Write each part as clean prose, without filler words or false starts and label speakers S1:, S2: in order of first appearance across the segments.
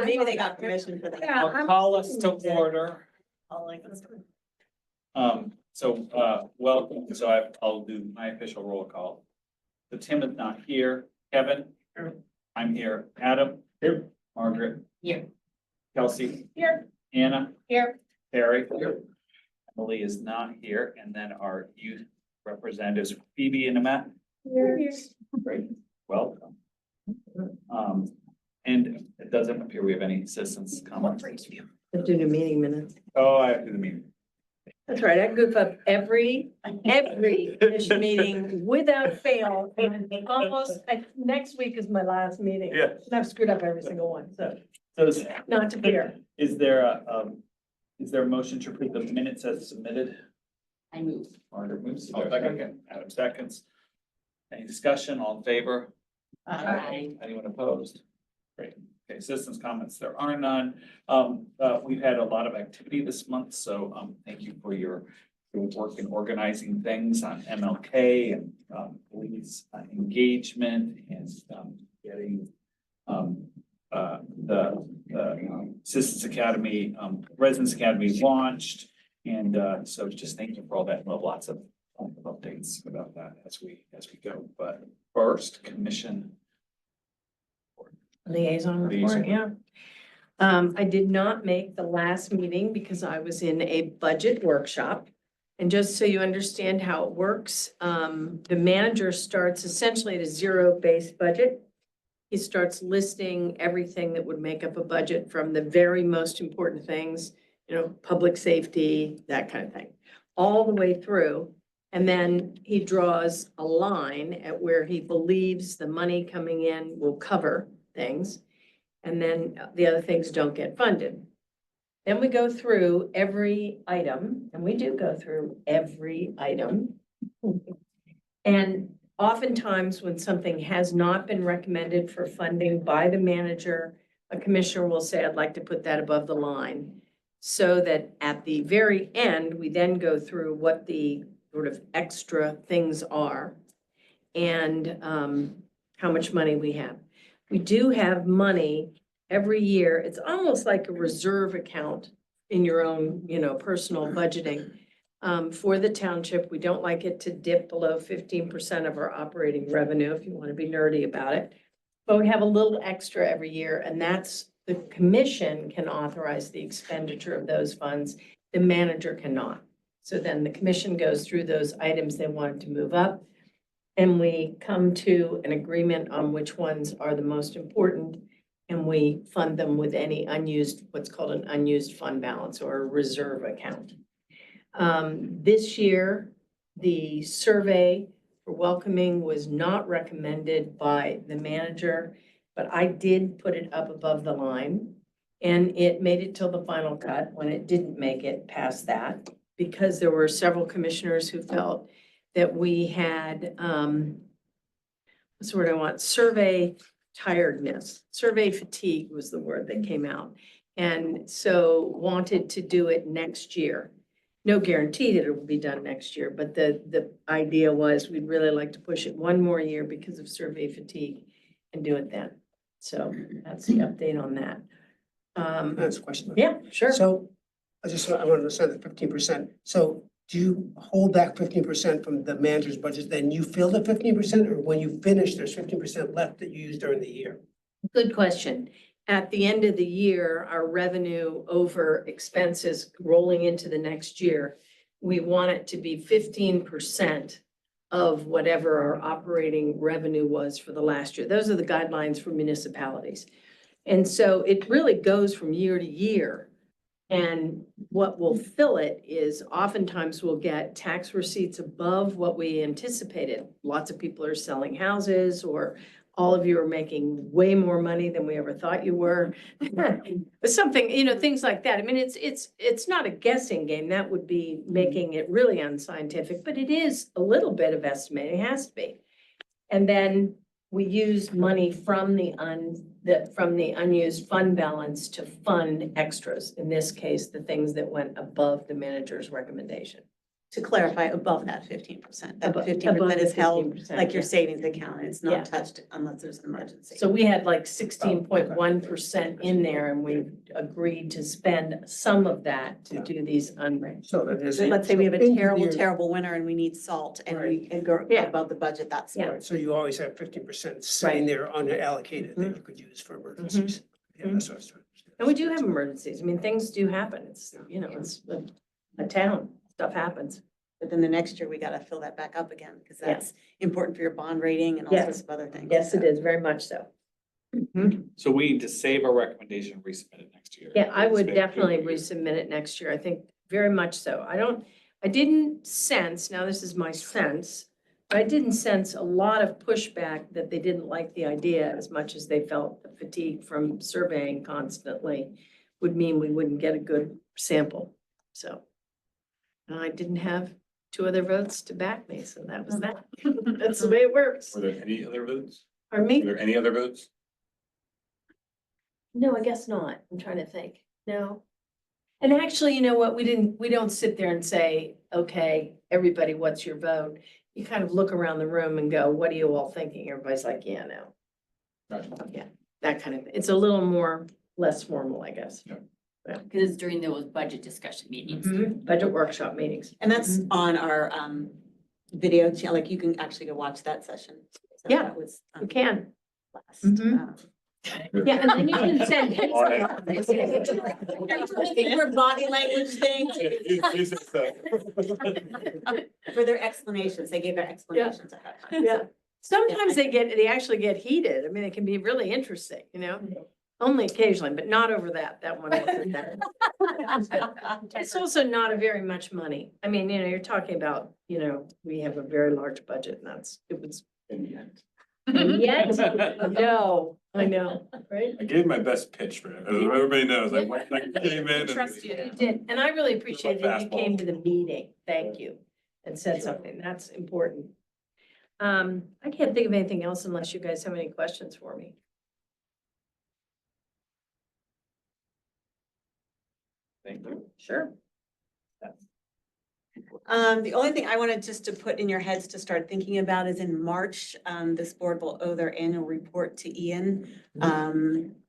S1: Maybe they got permission for that.
S2: Yeah,
S3: I'll call us to order. Welcome. So I'll do my official roll call. So Tim is not here. Kevin? I'm here. Adam? Here. Margaret?
S1: Here.
S3: Kelsey?
S1: Here.
S3: Anna?
S1: Here.
S3: Terry? Here. Emily is not here. And then our youth representatives, Phoebe and Annette? Great. Welcome. And it doesn't appear we have any citizens comments.
S1: Let's do the meeting minutes.
S3: Oh, I have to do the meeting.
S1: That's right. I goof up every commission meeting without fail. And almost, next week is my last meeting.
S3: Yeah.
S1: And I've screwed up every single one, so
S3: So
S1: not to fear.
S3: is there a motion to approve the minutes as submitted?
S1: I move.
S3: Margaret moves. Okay. Adam seconds. Any discussion? All in favor?
S1: Aye.
S3: Anyone opposed? Great. Okay, citizens' comments, there are none. We've had a lot of activity this month, so thank you for your work in organizing things on MLK and police engagement and getting the Citizens Academy, Residence Academy launched. And so just thank you for all that. We'll have lots of updates about that as we go. But first, commission.
S1: Liaison report, yeah. I did not make the last meeting because I was in a budget workshop. And just so you understand how it works, the manager starts essentially at a zero-based budget. He starts listing everything that would make up a budget, from the very most important things, public safety, that kind of thing, all the way through. And then he draws a line at where he believes the money coming in will cover things, and then the other things don't get funded. Then we go through every item, and we do go through every item. And oftentimes when something has not been recommended for funding by the manager, a commissioner will say, I'd like to put that above the line. So that at the very end, we then go through what the sort of extra things are and how much money we have. We do have money every year. It's almost like a reserve account in your own, personal budgeting for the township. We don't like it to dip below 15% of our operating revenue, if you want to be nerdy about it. But we have a little extra every year, and that's the commission can authorize the expenditure of those funds. The manager cannot. So then the commission goes through those items they wanted to move up. And we come to an agreement on which ones are the most important, and we fund them with any unused, what's called an unused fund balance or a reserve account. This year, the survey for welcoming was not recommended by the manager, but I did put it up above the line, and it made it till the final cut when it didn't make it past that, because there were several commissioners who felt that we had, what's the word I want? Survey tiredness, survey fatigue was the word that came out. And so wanted to do it next year. No guarantee that it will be done next year, but the idea was we'd really like to push it one more year because of survey fatigue and do it then. So that's the update on that.
S4: That's a question.
S1: Yeah, sure.
S4: So I want to understand the 15%. So do you hold back 15% from the manager's budget, then you fill the 15%, or when you finish, there's 15% left that you use during the year?
S1: Good question. At the end of the year, our revenue over expenses rolling into the next year, we want it to be 15% of whatever our operating revenue was for the last year. Those are the guidelines for municipalities. And so it really goes from year to year. And what will fill it is oftentimes we'll get tax receipts above what we anticipated. Lots of people are selling houses, or all of you are making way more money than we ever thought you were. Something, things like that. I mean, it's not a guessing game. That would be making it really unscientific, but it is a little bit of estimating. It has to be. And then we use money from the unused fund balance to fund extras. In this case, the things that went above the manager's recommendation.
S2: To clarify, above that 15%, that
S1: Above-
S2: 15%
S1: above
S2: is
S1: the
S2: held
S1: 15%,
S2: like your
S1: yeah.
S2: savings account, it's
S1: Yeah.
S2: not touched unless there's an emergency.
S1: So we had like 16.1% in there and we agreed to spend some of that to
S4: Yeah.
S1: do these
S4: So that is.
S2: So let's say we have a
S4: so
S2: terrible,
S4: engineer-
S2: terrible winter and we need salt and we and go
S1: Yeah.
S2: above the budget, that's.
S1: Yeah.
S4: Right, so you always have 50% sitting there unallocated that you could use for emergencies. Yeah, that's what I was trying to understand.
S1: And we do have emergencies. I mean, things do happen. It's, you know, it's a town, stuff happens.
S2: But then the next year we gotta fill that back up again, because that's important for your bond rating and all
S1: Yes.
S2: sorts of other things.
S1: Yes, it is, very much so.
S3: So we need to save our recommendation, resubmit it next year.
S1: Yeah, I would
S3: Resubmit it
S1: definitely
S3: year.
S1: resubmit it next year. I think very much so. I didn't sense, now this is my sense, but I didn't sense a lot of pushback that they didn't like the idea as much as they felt the fatigue from surveying constantly would mean we wouldn't get a good sample. So and I didn't have two other votes to back me, so that was that. That's the way it works.
S5: Were there any other votes?
S1: Pardon
S5: Were
S1: me?
S5: there any other votes?
S1: No, I guess not. I'm trying to think. No. And actually, you know what? We don't sit there and say, okay, everybody, what's your vote? You kind of look around the room and go, what are you all thinking? Everybody's like, yeah, no.
S5: Right.
S1: Yeah, that kind of, it's a little more, less formal, I guess.
S6: Because it's during those budget discussion meetings.
S1: Budget workshop meetings.
S2: And that's on our video channel, like you can actually go watch that session. So
S1: Yeah,
S2: that was,
S1: You can.
S2: last.
S1: Mhm. Yeah, and then you can send.
S2: For body language things, for their explanations, they gave their explanations ahead of time.
S1: Yeah. Sometimes they actually get heated. I mean, it can be really interesting, you know? Only occasionally, but not over that. That one wasn't that. It's also not a very much money. I mean, you know, you're talking about, you know, we have a very large budget and it was, and yet, no, I know, right?
S5: I gave my best pitch for it, as everybody knows, I went, I came in and.
S6: Trust you.
S1: You did, and I really appreciate that you
S5: Fastball.
S1: came to the meeting. Thank you. And said something. That's important. I can't think of anything else unless you guys have any questions for me.
S3: Thank you.
S1: Sure.
S2: The only thing I wanted just to put in your heads to start thinking about is in March, this board will owe their annual report to Ian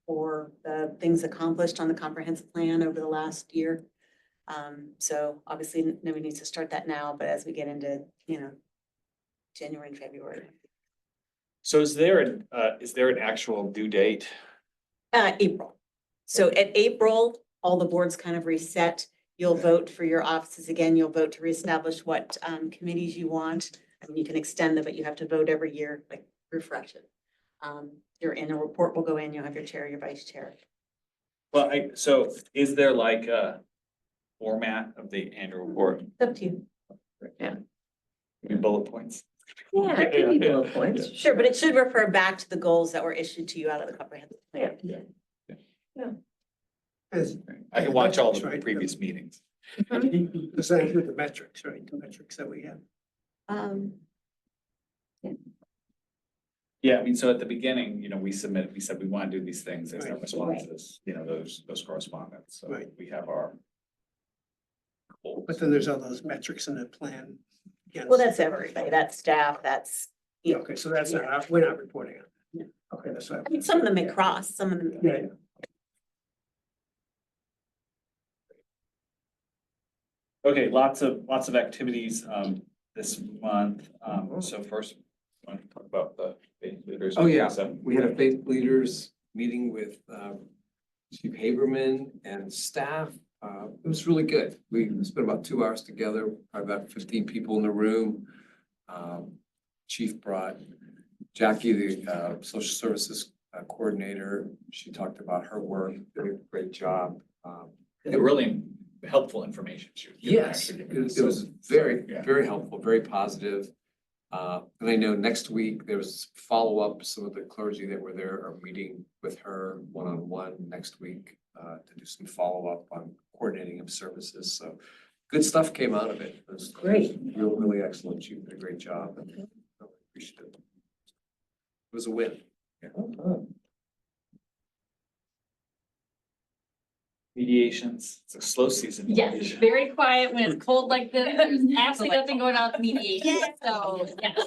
S2: for the things accomplished on the comprehensive plan over the last year. So obviously nobody needs to start that now, but as we get into, you know, January and February.
S3: So is there an actual due date?
S2: April. So at April, all the boards kind of reset. You'll vote for your offices again. You'll vote to reestablish what committees you want. I mean, you can extend them, but you have to vote every year, like refresh it. Your annual report will go in. You'll have your chair, your vice chair.
S3: Well, so is there like a format of the annual report?
S2: It's up to you.
S3: Maybe bullet points?
S1: Yeah, it could be bullet points.
S2: Sure, but it should refer back to the goals that were issued to you out of the comprehensive plan.
S4: As,
S3: I can watch all the
S4: Right.
S3: previous meetings.
S4: does that include the metrics, right, the metrics that we have?
S2: Um,
S3: Yeah, I mean, so at the beginning, you know, we said we want to do these things as our
S4: Right.
S3: responses, you know, those correspondence. So
S4: Right.
S3: we have our goals.
S4: But then there's all those metrics in the plan. against-
S2: well, that's everybody. That's staff, that's,
S4: Yeah, okay, so that's not, we're not reporting on.
S2: Yeah.
S4: Okay, that's what.
S2: I mean, some of them may cross, some of them.
S4: Yeah, yeah.
S3: Okay, lots of activities this month. So first, I want to talk about the faith leaders.
S7: Oh, yeah.
S3: So-
S7: We had a faith leaders meeting with Chief Haberman and staff. It was really good. We spent about 2 hours together, probably about 15 people in the room. Chief brought Jackie, the social services coordinator. She talked about her work, did a great job.
S3: Really helpful information. she was giving,
S7: Yes,
S3: actually
S7: it
S3: giving us.
S7: it was very,
S3: Yeah.
S7: very helpful, very positive. And I know next week there was follow-up, some of the clergy that were there are meeting with her one-on-one next week to do some follow-up on coordinating of services. So good stuff came out of it. It was
S1: Great.
S7: really excellent. She did a great job and really appreciative. It was a win.
S3: Mediations, it's a slow season.
S6: Yes, it's very quiet when it's cold like this. There's absolutely nothing going on with mediation, so, yes.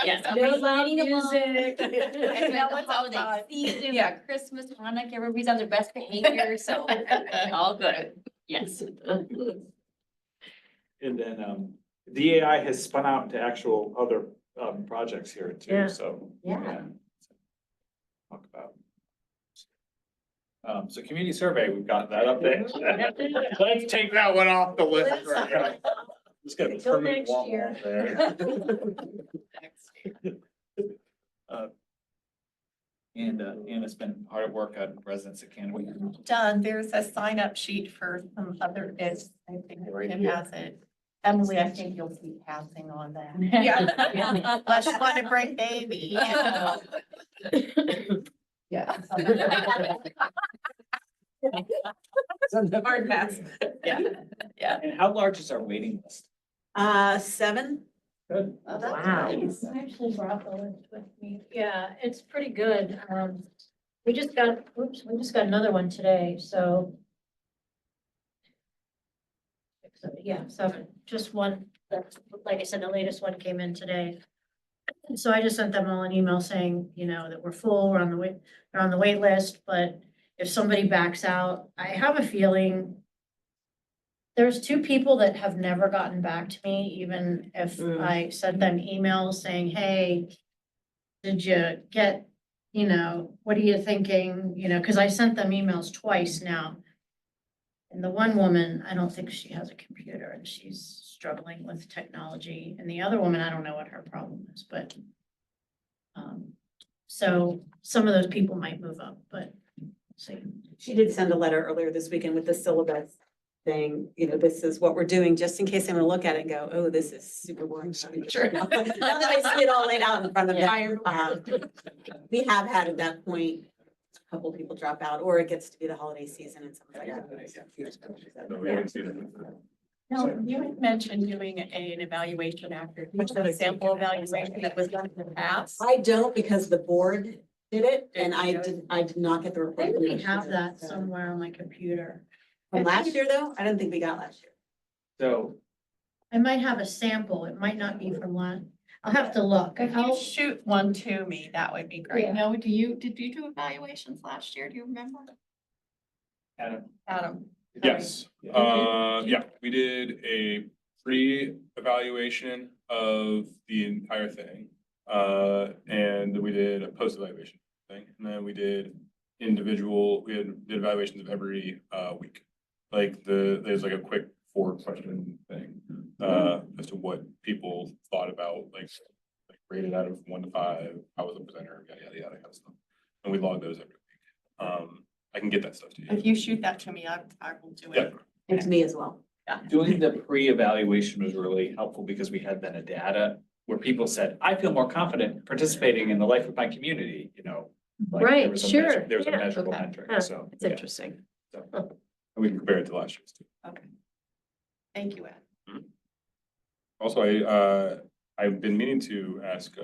S6: Yes.
S1: No
S6: everybody's
S1: loud
S6: getting along.
S1: music.
S6: And now it's holiday season, yeah, Christmas, Hanukkah, everybody's on their best behavior, so all good, yes.
S3: And then, DAI has spun out into actual other, projects here
S1: Yeah.
S3: too, so.
S6: Yeah.
S3: Talk about. So community survey, we've got that up there. Let's take that one off the list. right now. Just got a
S1: Until
S3: permanent
S1: next
S3: wall
S1: year.
S3: there. And Anna's been hard at work on residents at Canada.
S8: Done, there's a sign up sheet for some other bids, I think Tim has it. Emily, I think you'll be passing on that. Yeah. Unless you want to bring baby. Yeah. Hard pass. Yeah, yeah.
S3: And how large is our waiting list?
S2: 7.
S3: Good.
S8: Oh, that's
S1: Wow.
S8: nice.
S9: I actually brought the list with me. Yeah, it's pretty good. We just got another one today, so. So, yeah, 7, just one, that's, like I said, the latest one came in today. And so I just sent them all an email saying, that we're full, we're on the they're on the wait list, but if somebody backs out, I have a feeling there's 2 people that have never gotten back to me, even if I sent them emails saying, hey, did you get, what are you thinking? Because I sent them emails twice now. And the one woman, I don't think she has a computer and she's struggling with technology. And the other woman, I don't know what her problem is, but so some of those people might move up, but see.
S2: She did send a letter earlier this weekend with the syllabus saying, this is what we're doing, just in case I'm gonna look at it and go, oh, this is super boring. Sure. Not that I see it all laid out in front of them. We have had at that point, a couple people drop out, or it gets to be the holiday season and something like that.
S5: No, we haven't seen it.
S8: No, you had mentioned doing an evaluation after, which was a sample evaluation that was done in the past.
S2: I don't because the board did it and I did not get the report.
S9: I may have that somewhere on my computer.
S2: From last year though, I didn't think we got last year.
S3: So,
S9: I might have a sample. It might not be from last. I'll have to look.
S8: If you shoot one to me, that would be great.
S9: Yeah.
S8: No, did you do evaluations last year? Do you remember? Adam?
S5: Yes, yeah, we did a pre-evaluation of the entire thing. And we did a post-evaluation thing, and then we did did evaluations of every week. Like there's like a quick 4-question thing, as to what people thought about, like rated out of 1 to 5, how was the presenter, yada, yada, yada, kind of stuff. And we log those every week. I can get that stuff to you.
S8: If you shoot that to me, I will do
S5: Yeah.
S8: it.
S2: And to me as well.
S3: doing the pre-evaluation was really helpful because we had then a data where people said, I feel more confident participating in the life of my community, like there
S1: Right,
S3: was a
S1: sure,
S3: measure- There was a
S1: yeah,
S3: measurable
S8: okay.
S3: metric,
S1: Huh,
S3: so.
S1: It's
S3: yeah,
S1: interesting.
S3: so.
S5: And we can compare it to last year's too.
S8: Okay. Thank you, Ed.
S5: Also, I've been meaning to ask,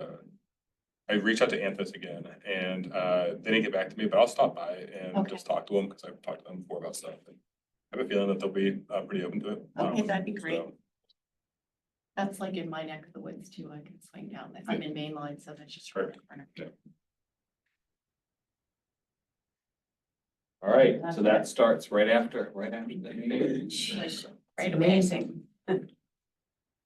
S5: I reached out to Anthos again and, they didn't get back to me, but I'll stop by and
S8: Okay.
S5: just talk to them because I've talked to them before about stuff. And I have a feeling that they'll be, pretty open to it.
S8: Okay, that'd be great.
S5: So,
S8: That's like in my neck of the woods too. I can swing down there. I'm in Mainline, so that's just right.
S3: All right, so that starts right after the meeting.
S8: Right, amazing.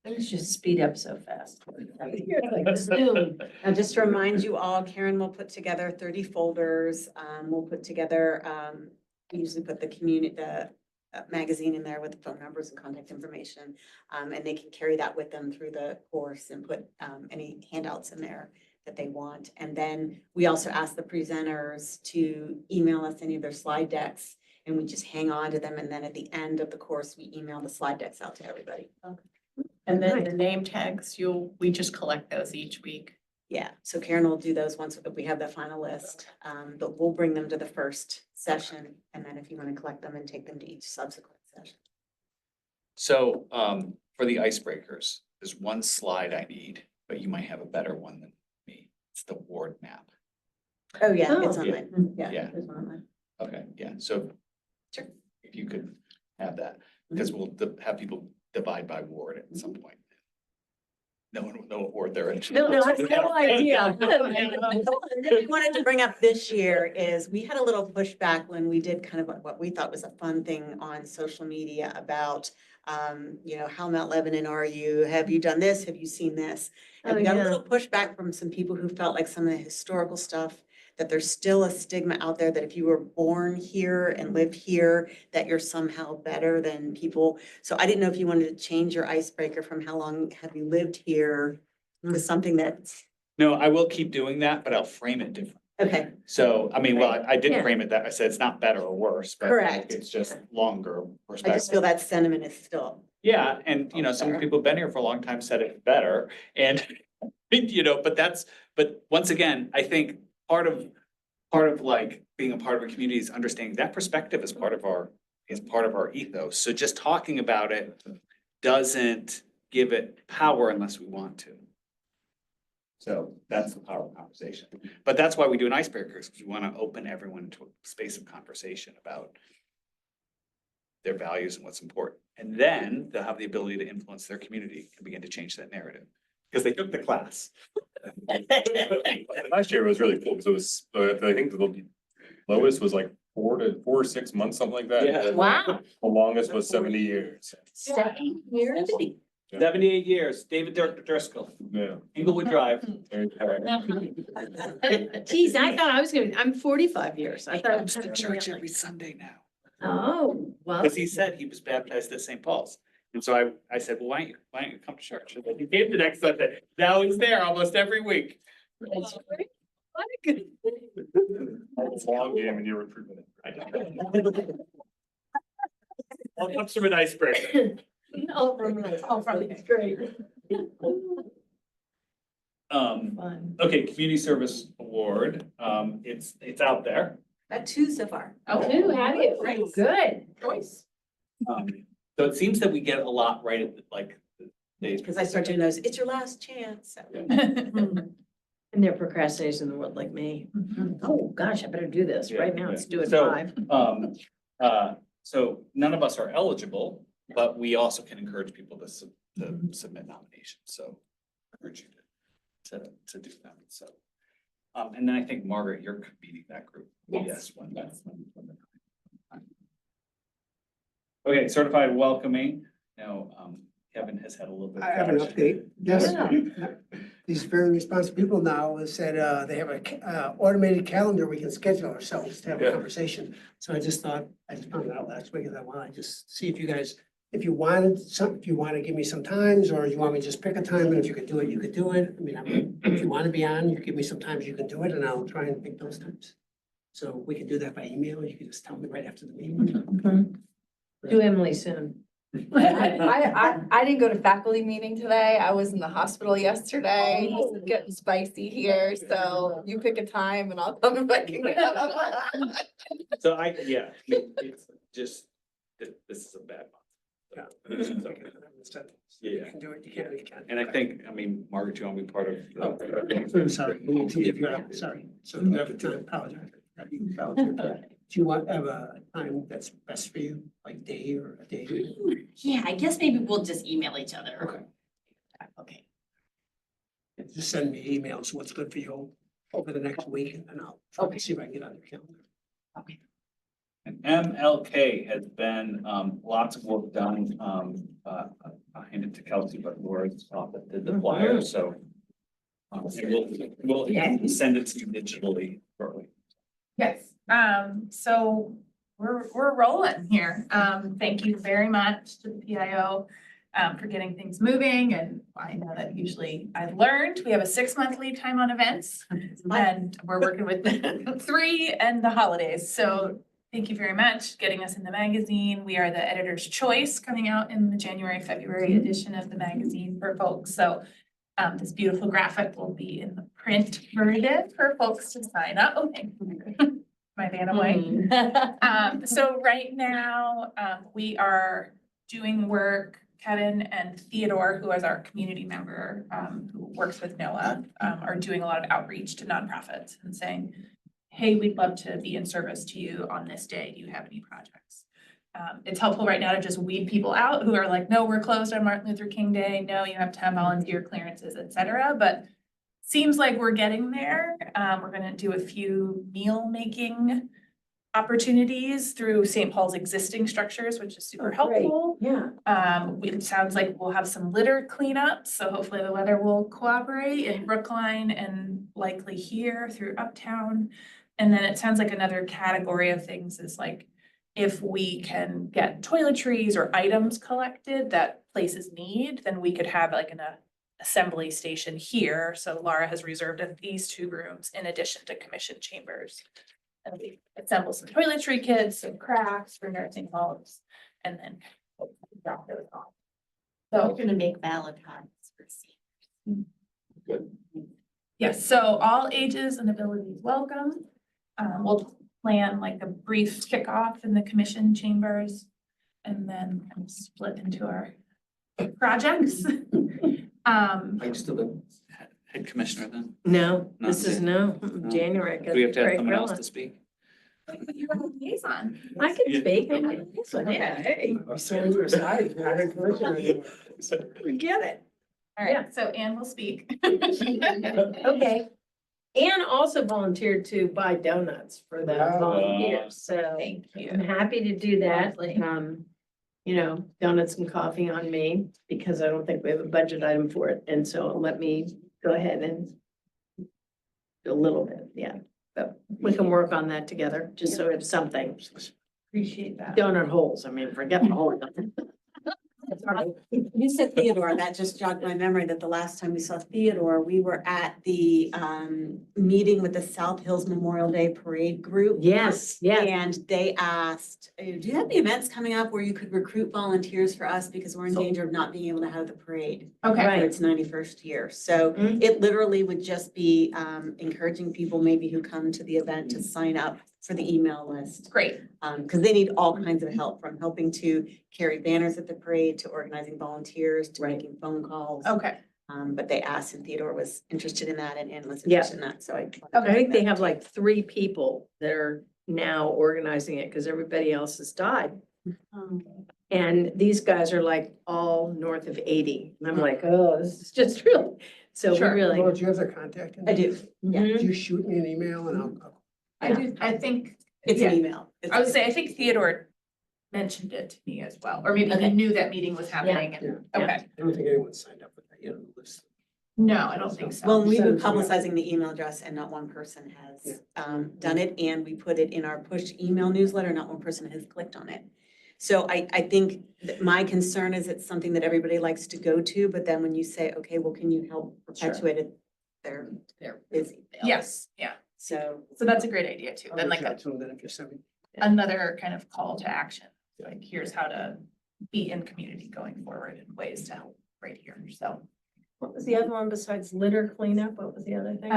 S1: Things just speed up so fast.
S2: Now, just to remind you all, Karen will put together 30 folders. We'll put together, we usually put the magazine in there with the phone numbers and contact information. And they can carry that with them through the course and put any handouts in there that they want. And then we also ask the presenters to email us any of their slide decks and we just hang on to them. And then at the end of the course, we email the slide decks out to everybody.
S8: And then the name tags, we just collect those each week.
S2: Yeah, so Karen will do those once we have the final list, but we'll bring them to the first session. And then if you want to collect them and take them to each subsequent session.
S3: So, for the icebreakers, there's one slide I need, but you might have a better one than me. It's the ward map.
S2: Oh, yeah, it's
S1: Oh.
S2: online.
S3: Yeah.
S2: Yeah, there's one online.
S3: Okay, yeah, so.
S2: Sure.
S3: if you could have that, because we'll have people divide by ward at some point. No one will know what ward they're in.
S1: No, I have no idea.
S2: I wanted to bring up this year is we had a little pushback when we did kind of what we thought was a fun thing on social media about, how Mount Lebanon are you? Have you done this? Have you seen this? And
S1: Oh,
S2: we got a
S1: yeah.
S2: little pushback from some people who felt like some of the historical stuff, that there's still a stigma out there that if you were born here and lived here, that you're somehow better than people. So I didn't know if you wanted to change your icebreaker from how long have you lived here to something that's,
S3: No, I will keep doing that, but I'll frame it different.
S2: okay,
S3: So, I mean, well, I did
S1: Yeah.
S3: frame it that, I said it's not better or worse, but
S2: Correct.
S3: it's just longer
S2: I just
S3: perspective.
S2: feel that sentiment is still.
S3: Yeah, and some people who've been here for a long time said it's better, and but once again, I think part of like being a part of a community is understanding that perspective is part of our ethos. So just talking about it doesn't give it power unless we want to. So that's the power of conversation. But that's why we do an icebreaker, because we want to open everyone into a space of conversation about their values and what's important. And then they'll have the ability to influence their community and begin to change that narrative, because they took the class.
S5: Last year was really cool because it was, I think the lowest was like 4 or 6 months, something like that.
S3: Yeah.
S5: And
S1: Wow.
S5: The longest was 70 years.
S1: 7 years?
S3: 78 years, David Driscoll,
S5: Yeah.
S3: Inglewood Drive.
S1: Geez, I thought I'm 45 years. I
S3: He
S1: thought.
S3: comes to church every Sunday now.
S1: Oh, well.
S3: Because he said he was baptized at St. Paul's. And so I said, well, why don't you come to church? And then he came the next Sunday. Now he's there almost every week.
S1: That's great. What a good thing.
S5: It's a long game and you're recruitment.
S3: All comes from an icebreaker.
S1: Great.
S3: Um, okay, Community Service Award, it's out there.
S2: Got 2 so far.
S1: Oh, have you? Good.
S8: Choice.
S3: So it seems that we get a lot right at the days.
S2: Because I start doing those, it's your last chance. So.
S1: And they're procrastinators in the world like me. Oh, gosh, I better do this right now. Let's do it
S3: So,
S1: 5.
S3: So none of us are eligible, but we also can encourage people to submit nominations, so I urge you to do that, so. And then I think Margaret, you're convening that group.
S6: Yes.
S3: When Okay, certified welcoming, now, Kevin has had a little bit.
S4: I have an update. Yes.
S1: Yeah.
S4: These very responsive people now said they have a automated calendar we can schedule ourselves to have a
S5: Yeah.
S4: conversation. So I found it out last week and I want to just see if you guys, if you want to give me some times, or you want me to just pick a time, and if you could do it, you could do it. I mean, if you want to be on, you give me some times, you can do it, and I'll try and pick those times. So we can do that by email. You can just tell me right after the meeting.
S1: Do Emily soon.
S10: I didn't go to faculty meeting today. I was in the hospital yesterday. This is getting spicy here, so you pick a time and I'll come if I can.
S3: So it's just, this is a bad month. So,
S4: You
S3: Yeah.
S4: can do it, you can't, you can't.
S3: And I think, Margaret, you want to be part of?
S4: I'm sorry, we need to give you up, sorry. So you have a time, apologize. Do you want to have a time that's best for you, like day or a day?
S6: Yeah, I guess maybe we'll just email each other.
S4: Okay.
S6: Okay.
S4: Just send me emails, what's good for you over the next week, and then I'll try to see if I can get on your calendar.
S6: Okay.
S3: And MLK has been, lots of work done, I handed to Kelsey, but Laura's office did the flyer, so. And we'll send it to you digitally shortly.
S8: Yes, so we're rolling here. Thank you very much to the PIO for getting things moving, and I know that usually I've learned we have a 6-month lead time on events. And we're working with 3 and the holidays, so thank you very much getting us in the magazine. We are the editor's choice coming out in the January-February edition of the magazine for folks, so this beautiful graphic will be in the print version for folks to sign up. Oh, thank you. My van away. So right now, we are doing work, Kevin and Theodore, who is our community member, who works with NOAA, are doing a lot of outreach to nonprofits and saying, hey, we'd love to be in service to you on this day. Do you have any projects? It's helpful right now to just weed people out who are like, no, we're closed on Martin Luther King Day. No, you have to have volunteer clearances, et cetera. But seems like we're getting there. We're gonna do a few meal making opportunities through St. Paul's existing structures, which is super helpful.
S1: Yeah.
S8: It sounds like we'll have some litter cleanup, so hopefully the weather will cooperate in Brookline and likely here through Uptown. And then it sounds like another category of things is like, if we can get toiletries or items collected that places need, then we could have like an assembly station here. So Laura has reserved these 2 rooms in addition to commission chambers. And we assemble some toiletry kits, some crafts for nursing homes, and then drop those off.
S6: We're
S8: So,
S6: gonna make Valentine's for seniors.
S8: yes, so all ages and abilities welcome. We'll plan like a brief kickoff in the commission chambers and then kind of split into our projects.
S3: Are you still the head commissioner then?
S1: No,
S3: Not
S1: this is
S3: yet.
S1: no,
S3: No.
S1: January.
S3: Do we have to have
S1: Craig
S3: someone else
S1: Rilla.
S3: to speak?
S8: You're a liaison.
S1: I can
S3: Yeah.
S1: speak. I'm like, this one, yeah, hey, forget it.
S8: All right, so Anne will speak.
S1: Okay. And also volunteered to buy donuts for the
S4: Wow.
S1: volunteers, so
S8: Thank
S1: I'm
S8: you.
S1: happy to do that. You know, donuts and coffee on me, because I don't think we have a budget item for it, and so let me go ahead and do a little bit, yeah, but we can work on that together, just so it's something.
S8: Appreciate that.
S1: Donut holes, I mean, forget the whole.
S2: You said Theodore, that just jogged my memory that the last time we saw Theodore, we were at the meeting with the South Hills Memorial Day Parade Group.
S1: Yes, yes.
S2: And they asked, do you have any events coming up where you could recruit volunteers for us because we're in danger of not being able to have the parade
S8: Okay,
S1: Right.
S2: for its 91st year? So
S1: Mhm.
S2: it literally would just be encouraging people maybe who come to the event to sign up for the email list.
S8: great.
S2: Because they need all kinds of help, from helping to carry banners at the parade, to organizing volunteers, to making phone calls.
S8: Okay,
S2: But they asked, and Theodore was interested in that, and Ann was
S1: Yeah.
S2: interested in that, so I.
S1: I think they have like 3 people that are now organizing it, because everybody else has died. And these guys are like all north of 80. And I'm like, oh, this is just really, so we
S8: Sure.
S1: really.
S4: Laura, do you have their contact?
S2: I do, yeah.
S1: Mhm.
S4: Could you shoot me an email and I'll.
S8: I do, I think,
S2: It's an
S8: Yeah.
S2: email.
S8: I would say, I think Theodore mentioned it to me as well, or maybe he
S2: Okay.
S8: knew that meeting was happening. and-
S4: Yeah.
S8: Okay,
S4: I don't think anyone signed up with that, you know, list.
S8: no, I don't think so.
S2: Well, we've been
S4: Send it to me.
S2: publicizing the email address, and not one person has done it, and we put it in our push email newsletter, not one person has clicked on it. So I think that my concern is it's something that everybody likes to go to, but then when you say, okay, well, can you help perpetuate it? They're busy.
S8: Yes, yeah,
S2: So.
S8: so that's a great idea too,
S4: I'll
S8: then
S4: reach
S8: like
S4: out to them then if you send me.
S8: another kind of call to action, like here's how to be in community going forward and ways to help right here, so.
S1: What was the other one besides litter cleanup? What was the other thing?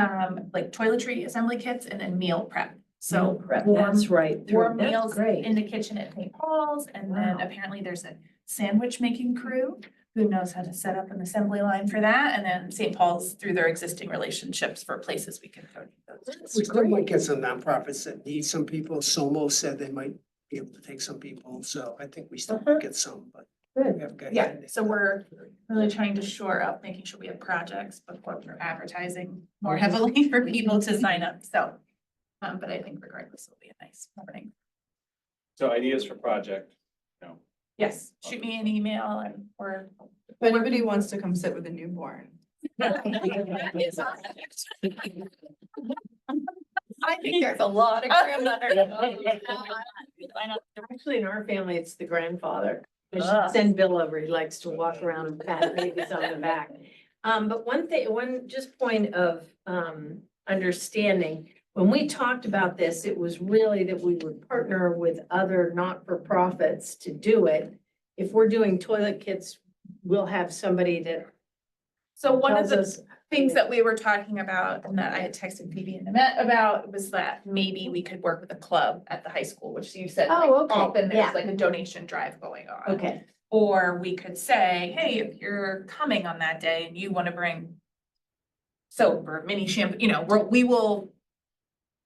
S8: Like toiletry assembly kits and then meal prep,
S1: Meal
S8: so.
S1: prep,
S8: warm-
S1: that's right.
S8: Warm
S1: That's
S8: meals
S1: great.
S8: in the kitchen at St. Paul's, and then
S1: Wow.
S8: apparently there's a sandwich making crew who knows how to set up an assembly line for that, and then St. Paul's through their existing relationships for places we can donate those to.
S4: We still might get some nonprofits that need some people. Somo said they might be able to take some people, so I think we still
S1: Uh-huh.
S4: get some, but.
S1: Good.
S4: we have guys
S8: Yeah,
S4: in
S8: so we're really trying to shore up, making sure we have projects before we're advertising more heavily for people to sign up, so. But I think regardless, it'll be a nice morning.
S3: So ideas for project, no.
S8: Yes, shoot me an email and or.
S10: If anybody wants to come sit with a newborn.
S6: I think there's a lot of grandmothers.
S1: Actually, in our family, it's the grandfather. We should
S6: Ugh.
S1: send Bill over. He likes to walk around and pat babies on the back. But one thing, one just point of understanding, when we talked about this, it was really that we would partner with other not-for-profits to do it. If we're doing toilet kits, we'll have somebody that
S8: So one of
S1: tells
S8: the
S1: us.
S8: things that we were talking about and that I had texted Phoebe and Annette about was that maybe we could work with a club at the high school, which you said like,
S1: Oh, okay,
S8: often
S1: yeah.
S8: there's like a donation drive going on.
S1: Okay,
S8: Or we could say, hey, if you're coming on that day and you want to bring soap or mini shampoo, we will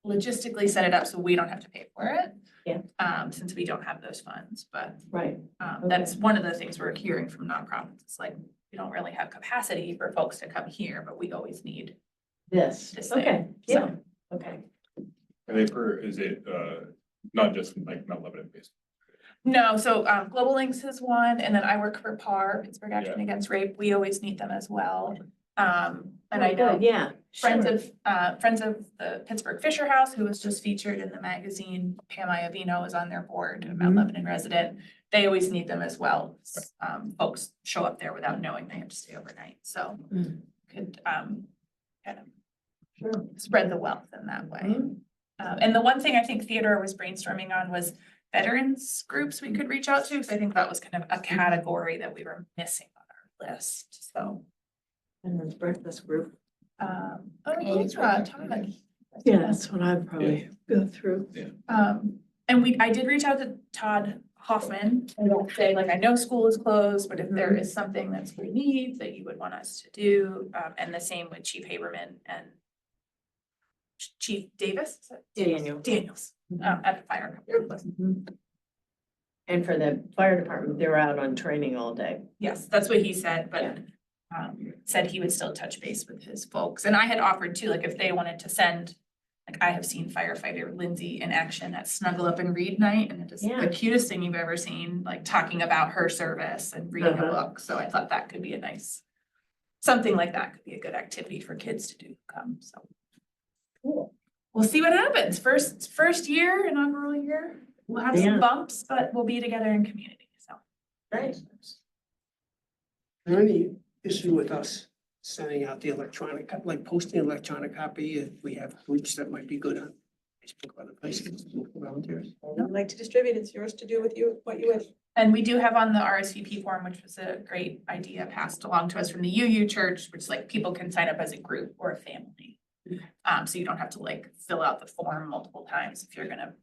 S8: logistically set it up so we don't have to pay for it.
S1: Yeah.
S8: Since we don't have those funds, but
S1: Right.
S8: that's one of the things we're hearing from nonprofits. It's like, we don't really have capacity for folks to come here, but we always need
S1: This,
S8: this thing.
S1: okay, yeah, okay.
S5: Are they for, is it, not just like Mount Lebanon based?
S8: No, so Global Links is one, and then I work for PAR, Pittsburgh Action Against Rape. We always need them as well. And I
S1: Oh,
S8: know
S1: good, yeah.
S8: friends
S1: sure.
S8: friends of the Pittsburgh Fisher House, who was just featured in the magazine, Pam Iovino is on their board, a Mount
S1: Mhm.
S8: Lebanon resident. They always need them as well. Folks show up there without knowing they have to stay overnight, so
S1: Mm.
S8: could kind of
S1: Sure.
S8: spread the wealth in that way.
S1: Mhm.
S8: And the one thing I think Theodore was brainstorming on was veterans groups we could reach out to, because I think that was kind of a category that we were missing on our list, so.
S1: And then breakfast group.
S8: Oh, Todd.
S1: Yeah, that's what I'd probably go through.
S8: And I did reach out to Todd Hoffman and say, like, I know school is closed, but if there is something that's we need that you would want us to do, and the same with Chief Haberman and Chief Davis, is it?
S1: Daniel.
S8: Daniels, at the fire company.
S1: Mhm. And for the fire department, they're out on training all day.
S8: Yes, that's what he said, but
S1: Yeah.
S8: said he would still touch base with his folks. And I had offered too, like if they wanted to send, like I have seen firefighter Lindsay in action at Snuggle Up and Read Night, and it is
S1: Yeah.
S8: the cutest thing you've ever seen, like talking about her service and reading a
S1: Uh-huh.
S8: book. So I thought that could be a nice, something like that could be a good activity for kids to do, so.
S1: Cool.
S8: We'll see what happens. First year, inaugural year. We'll have
S1: Yeah.
S8: some bumps, but we'll be together in community, so.
S1: Right.
S4: Is there any issue with us sending out the electronic, like posting electronic copy if we have groups that might be good on Facebook or other places, for volunteers?
S2: I'd like to distribute, it's yours to do with you, what you wish.
S8: And we do have on the RSVP form, which was a great idea passed along to us from the UU Church, which like people can sign up as a group or a family. So you don't have to like fill out the form multiple times if you're gonna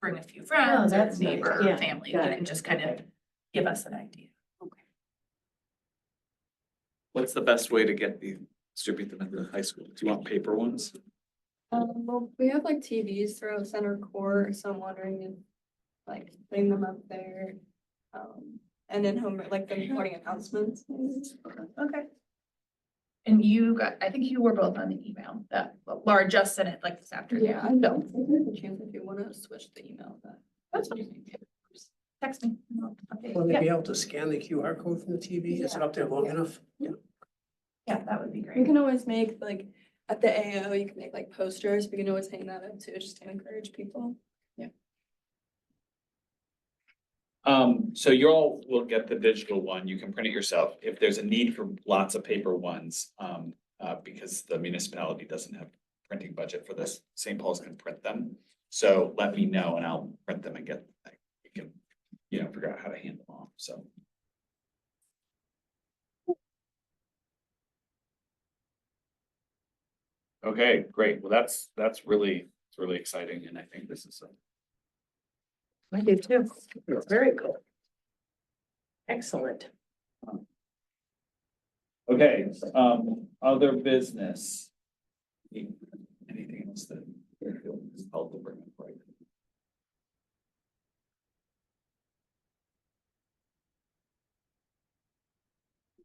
S8: bring a few friends or
S1: that's nice.
S8: neighbor
S1: Yeah,
S8: or family. You
S1: got it.
S8: can just kind of give us an idea.
S3: What's the best way to distribute them at the high school? Do you want paper ones?
S10: Well, we have like TVs throughout center court, so I'm wondering if like putting them up there. And then home, like the morning announcements.
S8: Okay. And I think you were both on the email that Laura just sent it like this afternoon.
S10: Yeah, I don't think there's a chance if you wanna switch the email, but.
S8: That's fine. Text me. and I'll update.
S4: Will they
S8: Yeah,
S4: be able to scan the QR code from the TV? Is it up there long enough?
S8: yeah, that would be
S10: You
S8: great.
S10: can always make like, at the AO, you can make like posters, we can always hang that up too, just to encourage people.
S3: So you all will get the digital one. You can print it yourself. If there's a need for lots of paper ones, because the municipality doesn't have printing budget for this, St. Paul's can print them. So let me know and I'll print them and we can, figure out how to hand them off, so. Okay, great. Well, it's really exciting and I think this is
S1: I do too. Very cool. Excellent.
S3: okay, other business. Anything else that you feel is called to bring up, right?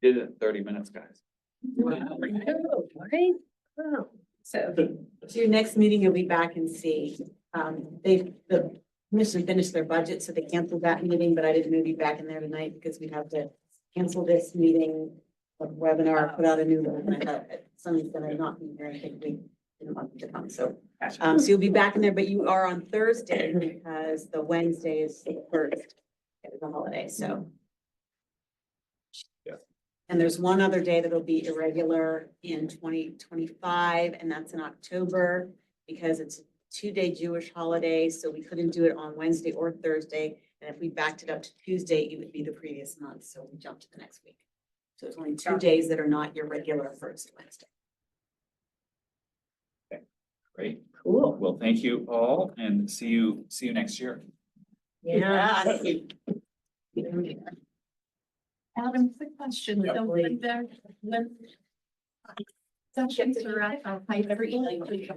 S3: Did it in 30 minutes, guys.
S1: Wow. Right? Wow.
S2: So your next meeting, you'll be back in C. The commission finished their budget, so they canceled that meeting, but I didn't move you back in there tonight because we'd have to cancel this meeting, a webinar, put out a new one. I thought somebody's gonna not be here. I think we didn't want them to come, so. So you'll be back in there, but you are on Thursday because the Wednesday is the first. It was a holiday, so.
S3: Yeah.
S2: And there's one other day that'll be irregular in 2025, and that's in October because it's a 2-day Jewish holiday, so we couldn't do it on Wednesday or Thursday. And if we backed it up to Tuesday, it would be the previous month, so we jumped to the next week. So it's only 2 days that are not your regular first Wednesday.
S3: Great.
S1: Cool.
S3: Well, thank you all and see you next year.
S1: Yeah.
S8: Adam, quick question.
S1: Yeah.
S8: Don't think there, when I'll never email you.